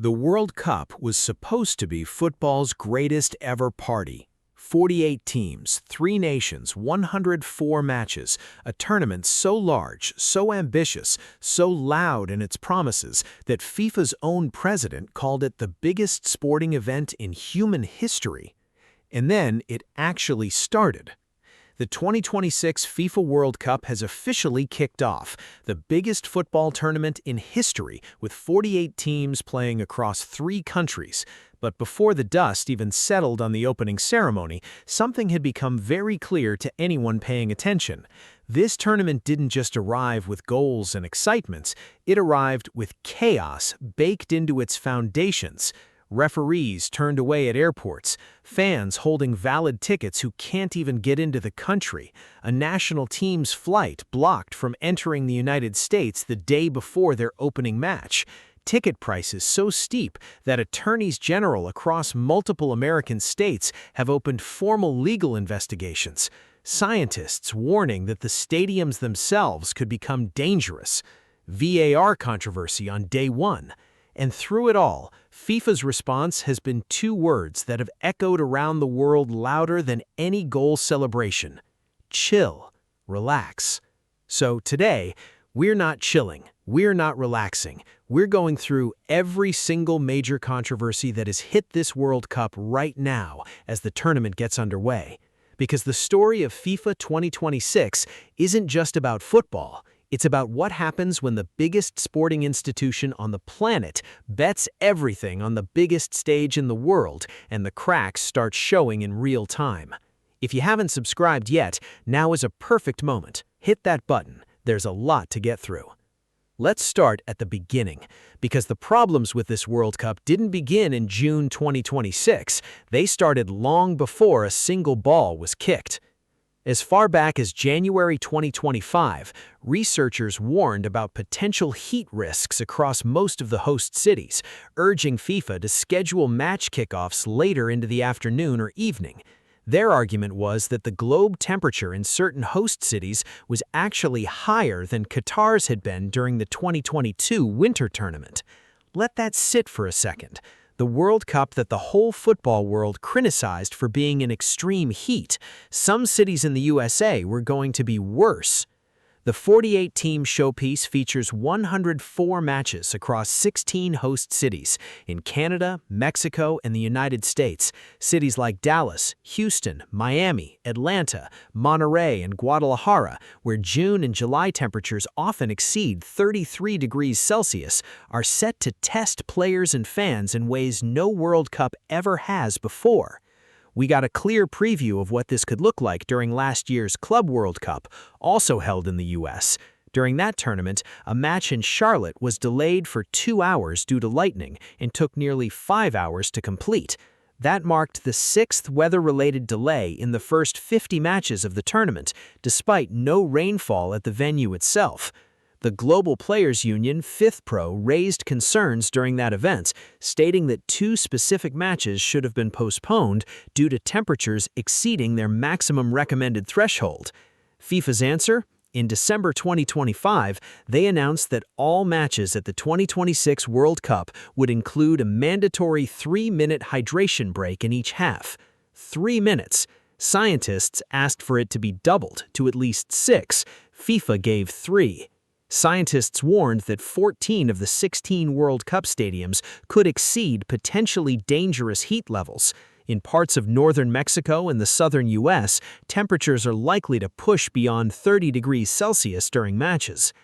The World Cup was supposed to be football's greatest ever party. 48 teams, 3 nations, 104 matches, a tournament so large, so ambitious, so loud in its promises that FIFA's own president called it the biggest sporting event in human history. And then it actually started. The 2026 FIFA World Cup has officially kicked off, the biggest football tournament in history, with 48 teams playing across 3 countries. But before the dust even settled on the opening ceremony, something had become very clear to anyone paying attention. This tournament didn't just arrive with goals and excitements, it arrived with chaos baked into its foundations. Referees turned away at airports, fans holding valid tickets who can't even get into the country, a national team's flight blocked from entering the United States the day before their opening match, ticket prices so steep that attorneys general across multiple American states have opened formal legal investigations, scientists warning that the stadiums themselves could become dangerous, VAR controversy on day one. And through it all, FIFA's response has been 2 words that have echoed around the world louder than any goal celebration: chill, relax. So today, we're not chilling, we're not relaxing, we're going through every single major controversy that has hit this World Cup right now as the tournament gets underway. Because the story of FIFA 2026 isn't just about football. It's about what happens when the biggest sporting institution on the planet bets everything on the biggest stage in the world and the cracks start showing in real time. If you haven't subscribed yet, now is a perfect moment. Hit that button. There's a lot to get through. Let's start at the beginning, because the problems with this World Cup didn't begin in June 2026. They started long before a single ball was kicked. As far back as January 2025, researchers warned about potential heat risks across most of the host cities, urging FIFA to schedule match kickoffs later into the afternoon or evening. Their argument was that the globe temperature in certain host cities was actually higher than Qatar's had been during the 2022 winter tournament. Let that sit for a second. The World Cup that the whole football world criticized for being in extreme heat. Some cities in the USA were going to be worse. The 48-team showpiece features 104 matches across 16 host cities in Canada, Mexico, and the United States. Cities like Dallas, Houston, Miami, Atlanta, Monterrey, and Guadalajara, where June and July temperatures often exceed 33 degrees Celsius, are set to test players and fans in ways no World Cup ever has before. We got a clear preview of what this could look like during last year's Club World Cup, also held in the US. During that tournament, a match in Charlotte was delayed for 2 hours due to lightning and took nearly 5 hours to complete. That marked the 6th weather-related delay in the first 50 matches of the tournament, despite no rainfall at the venue itself. The Global Players Union, FIFPro, raised concerns during that event, stating that 2 specific matches should have been postponed due to temperatures exceeding their maximum recommended threshold. FIFA's answer? In December 2025, they announced that all matches at the 2026 World Cup would include a mandatory 3-minute hydration break in each half. 3 minutes. Scientists asked for it to be doubled to at least 6. FIFA gave 3. Scientists warned that 14 of the 16 World Cup stadiums could exceed potentially dangerous heat levels. In parts of northern Mexico and the southern US, temperatures are likely to push beyond 30 degrees Celsius during matches.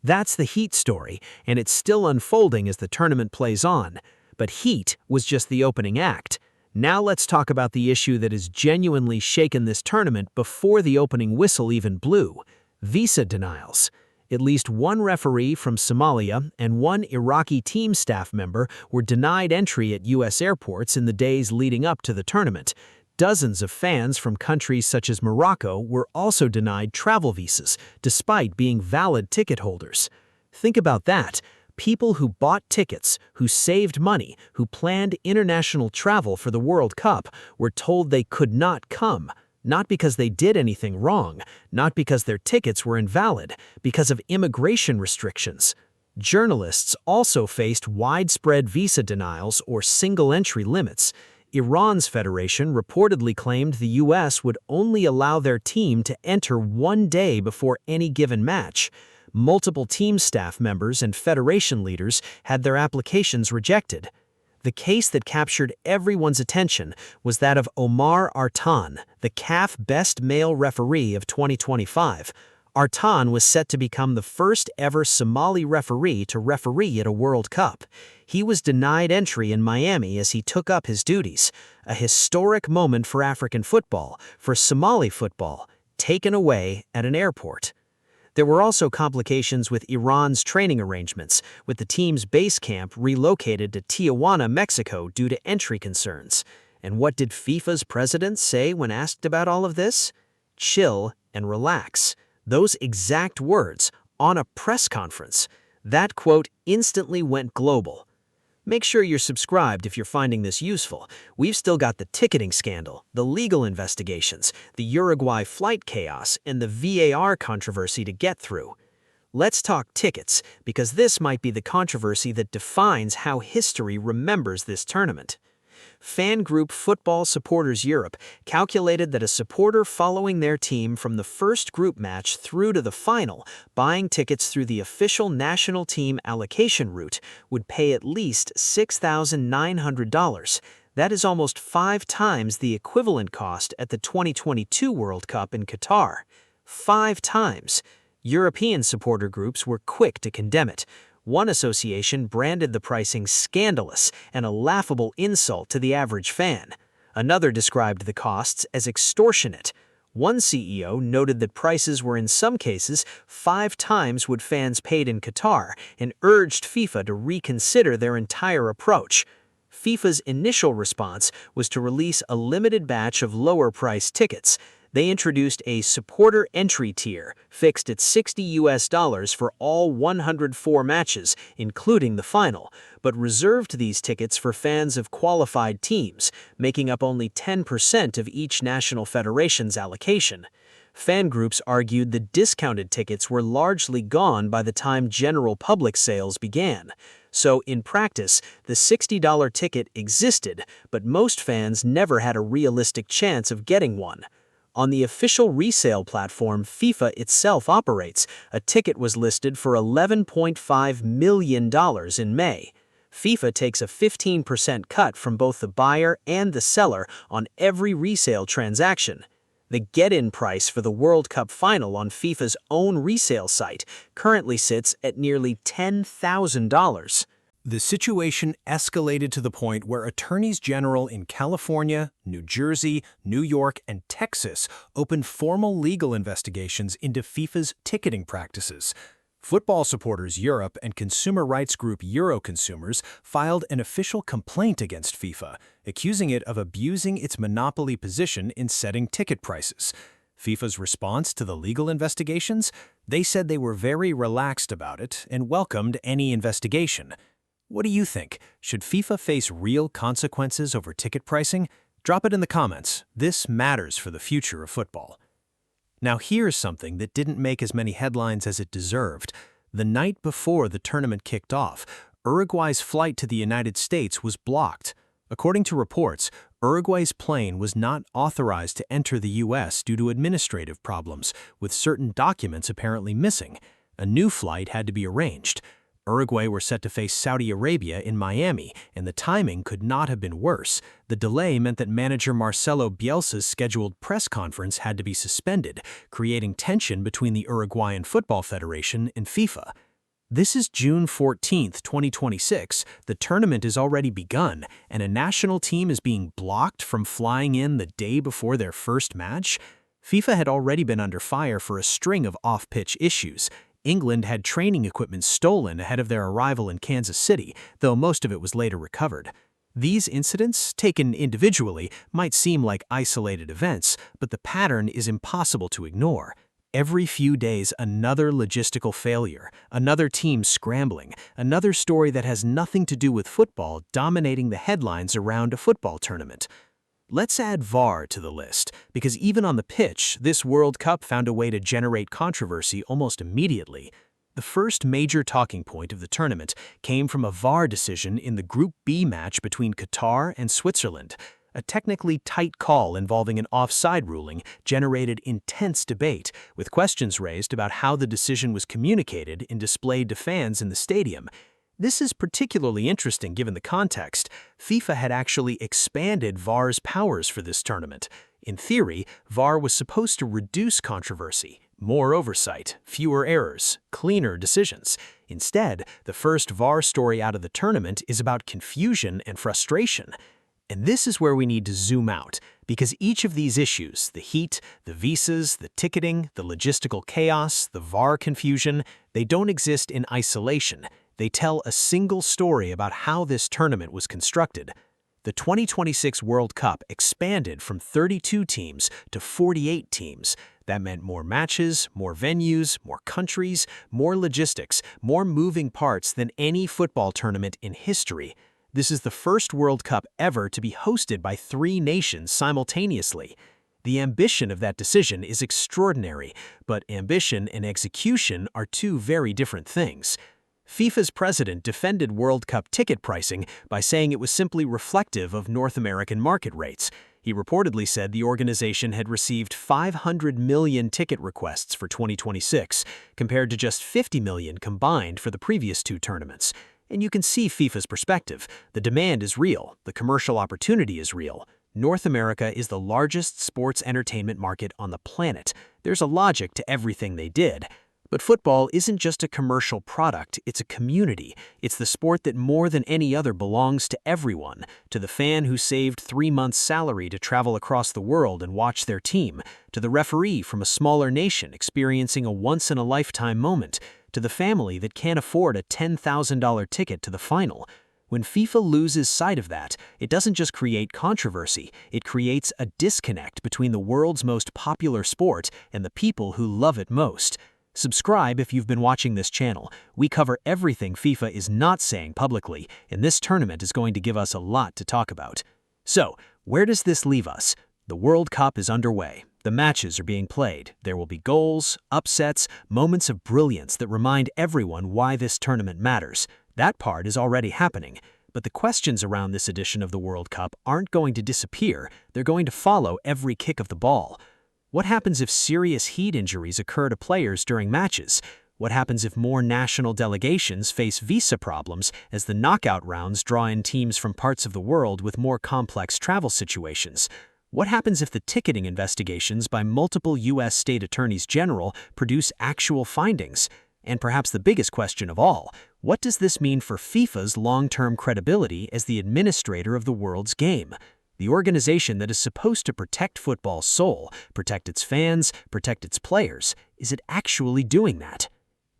That's the heat story, and it's still unfolding as the tournament plays on. But heat was just the opening act. Now let's talk about the issue that has genuinely shaken this tournament before the opening whistle even blew: visa denials. At least 1 referee from Somalia and 1 Iraqi team staff member were denied entry at U.S. airports in the days leading up to the tournament. Dozens of fans from countries such as Morocco were also denied travel visas, despite being valid ticket holders. Think about that. People who bought tickets, who saved money, who planned international travel for the World Cup were told they could not come. Not because they did anything wrong, not because their tickets were invalid, because of immigration restrictions. Journalists also faced widespread visa denials or single-entry limits. Iran's federation reportedly claimed the U.S. would only allow their team to enter one day before any given match. Multiple team staff members and federation leaders had their applications rejected. The case that captured everyone's attention was that of Omar Artan, the CAF Best Male Referee of 2025. Artan was set to become the first ever Somali referee to referee at a World Cup. He was denied entry in Miami as he took up his duties, a historic moment for African football, for Somali football, taken away at an airport. There were also complications with Iran's training arrangements, with the team's base camp relocated to Tijuana, Mexico due to entry concerns. And what did FIFA's president say when asked about all of this? Chill and relax. Those exact words on a press conference. That quote instantly went global. Make sure you're subscribed if you're finding this useful. We've still got the ticketing scandal, the legal investigations, the Uruguay flight chaos, and the VAR controversy to get through. Let's talk tickets, because this might be the controversy that defines how history remembers this tournament. Fan group Football Supporters Europe calculated that a supporter following their team from the first group match through to the final, buying tickets through the official national team allocation route, would pay at least $6,900. That is almost 5 times the equivalent cost at the 2022 World Cup in Qatar. 5 times. European supporter groups were quick to condemn it. One association branded the pricing scandalous and a laughable insult to the average fan. Another described the costs as extortionate. One CEO noted that prices were in some cases 5 times what fans paid in Qatar and urged FIFA to reconsider their entire approach. FIFA's initial response was to release a limited batch of lower-priced tickets. They introduced a supporter entry tier fixed at $60 for all 104 matches, including the final, but reserved these tickets for fans of qualified teams, making up only 10% of each national federation's allocation. Fan groups argued the discounted tickets were largely gone by the time general public sales began. So, in practice, the $60 ticket existed, but most fans never had a realistic chance of getting one. On the official resale platform FIFA itself operates, a ticket was listed for $11.5 million in May. FIFA takes a 15% cut from both the buyer and the seller on every resale transaction. The get-in price for the World Cup final on FIFA's own resale site currently sits at nearly $10,000. The situation escalated to the point where attorneys general in California, New Jersey, New York, and Texas opened formal legal investigations into FIFA's ticketing practices. Football Supporters Europe and consumer rights group Euroconsumers filed an official complaint against FIFA, accusing it of abusing its monopoly position in setting ticket prices. FIFA's response to the legal investigations? They said they were very relaxed about it and welcomed any investigation. What do you think? Should FIFA face real consequences over ticket pricing? Drop it in the comments. This matters for the future of football. Now here's something that didn't make as many headlines as it deserved. The night before the tournament kicked off, Uruguay's flight to the United States was blocked. According to reports, Uruguay's plane was not authorized to enter the U.S. due to administrative problems, with certain documents apparently missing. A new flight had to be arranged. Uruguay were set to face Saudi Arabia in Miami, and the timing could not have been worse. The delay meant that manager Marcelo Bielsa's scheduled press conference had to be suspended, creating tension between the Uruguayan Football Federation and FIFA. This is June 14, 2026. The tournament is already begun, and a national team is being blocked from flying in the day before their first match. FIFA had already been under fire for a string of off-pitch issues. England had training equipment stolen ahead of their arrival in Kansas City, though most of it was later recovered. These incidents, taken individually, might seem like isolated events, but the pattern is impossible to ignore. Every few days, another logistical failure, another team scrambling, another story that has nothing to do with football dominating the headlines around a football tournament. Let's add VAR to the list, because even on the pitch, this World Cup found a way to generate controversy almost immediately. The first major talking point of the tournament came from a VAR decision in the Group B match between Qatar and Switzerland. A technically tight call involving an offside ruling generated intense debate, with questions raised about how the decision was communicated and displayed to fans in the stadium. This is particularly interesting given the context. FIFA had actually expanded VAR's powers for this tournament. In theory, VAR was supposed to reduce controversy, more oversight, fewer errors, cleaner decisions. Instead, the first VAR story out of the tournament is about confusion and frustration. And this is where we need to zoom out, because each of these issues, the heat, the visas, the ticketing, the logistical chaos, the VAR confusion, they don't exist in isolation. They tell a single story about how this tournament was constructed. The 2026 World Cup expanded from 32 teams to 48 teams. That meant more matches, more venues, more countries, more logistics, more moving parts than any football tournament in history. This is the first World Cup ever to be hosted by 3 nations simultaneously. The ambition of that decision is extraordinary, but ambition and execution are 2 very different things. FIFA's president defended World Cup ticket pricing by saying it was simply reflective of North American market rates. He reportedly said the organization had received 500 million ticket requests for 2026, compared to just 50 million combined for the previous 2 tournaments. And you can see FIFA's perspective. The demand is real. The commercial opportunity is real. North America is the largest sports entertainment market on the planet. There's a logic to everything they did. But football isn't just a commercial product, it's a community. It's the sport that more than any other belongs to everyone, to the fan who saved 3 months' salary to travel across the world and watch their team, to the referee from a smaller nation experiencing a once-in-a-lifetime moment, to the family that can't afford a $10,000 ticket to the final. When FIFA loses sight of that, it doesn't just create controversy, it creates a disconnect between the world's most popular sport and the people who love it most. Subscribe if you've been watching this channel. We cover everything FIFA is not saying publicly, and this tournament is going to give us a lot to talk about. So, where does this leave us? The World Cup is underway. The matches are being played. There will be goals, upsets, moments of brilliance that remind everyone why this tournament matters. That part is already happening. But the questions around this edition of the World Cup aren't going to disappear. They're going to follow every kick of the ball. What happens if serious heat injuries occur to players during matches? What happens if more national delegations face visa problems as the knockout rounds draw in teams from parts of the world with more complex travel situations? What happens if the ticketing investigations by multiple U.S. state attorneys general produce actual findings? And perhaps the biggest question of all, what does this mean for FIFA's long-term credibility as the administrator of the world's game? The organization that is supposed to protect football's soul, protect its fans, protect its players, is it actually doing that?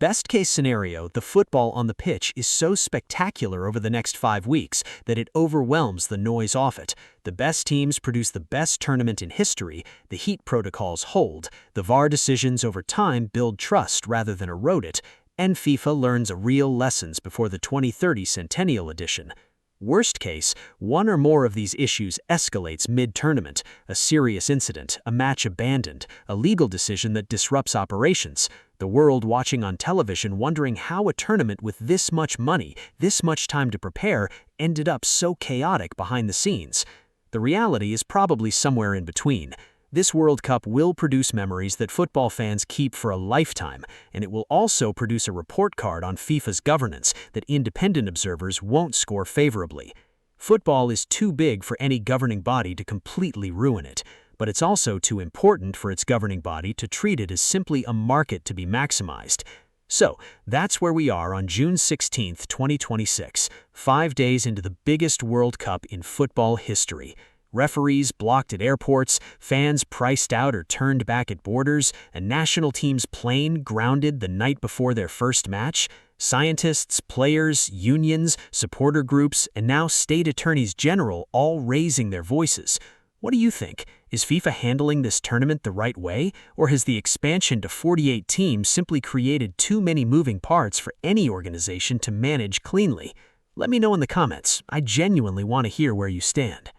Best case scenario, the football on the pitch is so spectacular over the next 5 weeks that it overwhelms the noise off it. The best teams produce the best tournament in history, the heat protocols hold, the VAR decisions over time build trust rather than erode it, and FIFA learns real lessons before the 2030 Centennial Edition. Worst case, one or more of these issues escalates mid-tournament, a serious incident, a match abandoned, a legal decision that disrupts operations, the world watching on television wondering how a tournament with this much money, this much time to prepare, ended up so chaotic behind the scenes. The reality is probably somewhere in between. This World Cup will produce memories that football fans keep for a lifetime, and it will also produce a report card on FIFA's governance that independent observers won't score favorably. Football is too big for any governing body to completely ruin it, but it's also too important for its governing body to treat it as simply a market to be maximized. So, that's where we are on June 16, 2026, 5 days into the biggest World Cup in football history. Referees blocked at airports, fans priced out or turned back at borders, a national team's plane grounded the night before their first match, scientists, players, unions, supporter groups, and now state attorneys general all raising their voices. What do you think? Is FIFA handling this tournament the right way, or has the expansion to 48 teams simply created too many moving parts for any organization to manage cleanly? Let me know in the comments. I genuinely want to hear where you stand.